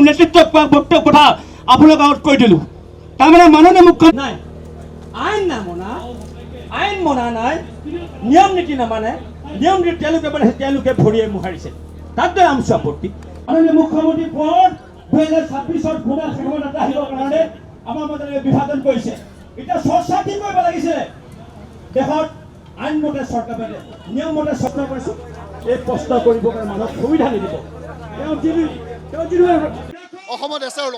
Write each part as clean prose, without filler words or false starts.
নেতৃত্ব বক্তব্য কথা আপোনালোক আগত কৈ দিলোঁ তাৰমানে মাননীয় মুখ্যমন্ত্ৰী নাই আইন মনা নাই নিয়ম নীতি নামানে নিয়ম নীতি তেওঁলোকে ভৰিয়ে মোহাৰিছে তাতে আমছো আপত্তি মাননীয় মুখ্যমন্ত্ৰী পদ 2026 পুনৰ ক্ষমতাত আহিবৰ কাৰণে আমাৰ মাজত বিভাজন কৰিছে এতিয়া চৰ্চা কি কৰিব লাগিছিলে দেশত আইনমতে চৰকাৰ নিয়ম মতে চৰকাৰ কৰিছো এই প্ৰশ্ন কৰিবৰ কাৰণে মানুহক সুবিধা নিদিব অসমত এছআৰ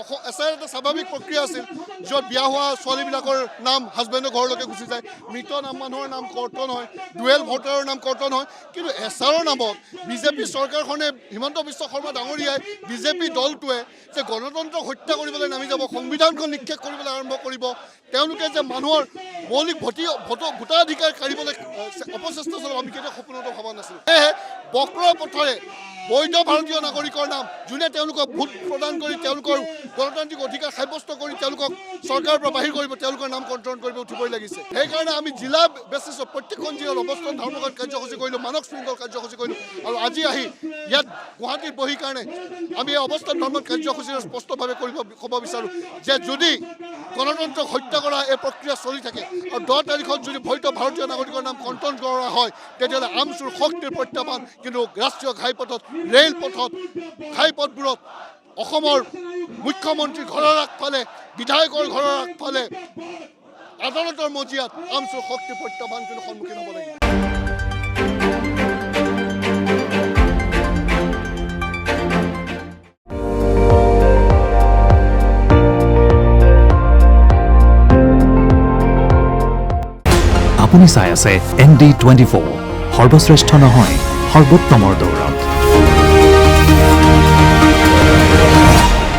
এটা স্বাভাৱিক প্ৰক্ৰিয়া আছিল য'ত বিয়া হোৱা ছোৱালীবিলাকৰ নাম হাজবেণ্ডৰ ঘৰলৈকে গুচি যায় মৃত নাম মানুহৰ নাম কৰ্তন হয় ডুৱেল ভোটাৰৰ নাম কৰ্তন হয় কিন্তু এছআৰৰ নামত বিজেপি চৰকাৰখনে হিমন্ত বিশ্ব শৰ্মা ডাঙৰীয়াই বিজেপি দলটোৱে যে গণতন্ত্ৰক হত্যা কৰিবলৈ নামি যাব সংবিধানখন নিক্ষেপ কৰিবলৈ আৰম্ভ কৰিব তেওঁলোকে যে মানুহৰ মৌলিক ভোটাধিকাৰ কাঢ়িবলৈ অপচেষ্টা চলাব আমি কেতিয়াও সপোনতো ভবা নাছিলোঁ সেয়েহে বক্ৰ পথৰে বৈধ ভাৰতীয় নাগৰিকৰ নাম যোনে তেওঁলোকক ভোট প্ৰদান কৰি তেওঁলোকৰ গণতান্ত্ৰিক অধিকাৰ সাব্যস্ত কৰি তেওঁলোকক চৰকাৰৰ পৰা বাহিৰ কৰিব তেওঁলোকৰ নাম কণ্ট্ৰল কৰিব উঠিবই লাগিছে সেইকাৰণে আমি জিলা বেচিছত প্ৰত্যেকখন জিলাত অৱস্থান ধৰ্মঘট কাৰ্যসূচী কৰিলোঁ মানৱ শৃংখল কাৰ্যসূচী কৰিলোঁ আৰু আজি আহি ইয়াত গুৱাহাটীত বহি কাৰণে আমি এই অৱস্থান ধৰ্মঘট কাৰ্যসূচীৰে স্পষ্টভাৱে ক'ব বিচাৰোঁ যে যদি গণতন্ত্ৰক হত্যা কৰা এই প্ৰক্ৰিয়া চলি থাকে আৰু 10 তাৰিখত যদি বৈধ ভাৰতীয় নাগৰিকৰ নাম কণ্ট্ৰল কৰা হয় তেতিয়াহ'লে আমচুৰ শক্তিৰ প্ৰত্যাহ্বান কিন্তু ৰাষ্ট্ৰীয় ঘাইপথত ৰেলপথত ঘাইপথবোৰত অসমৰ মুখ্যমন্ত্ৰীৰ ঘৰৰ আগফালে বিধায়কৰ ঘৰৰ আগফালে আদালতৰ মজিয়াত আমচুৰ শক্তিৰ প্ৰত্যাহ্বান কিন্তু সন্মুখীন হ'ব লাগিব আপুনি চাই আছে ND24 সৰ্বশ্ৰেষ্ঠ নহয় সৰ্বোত্তমৰ দৌৰ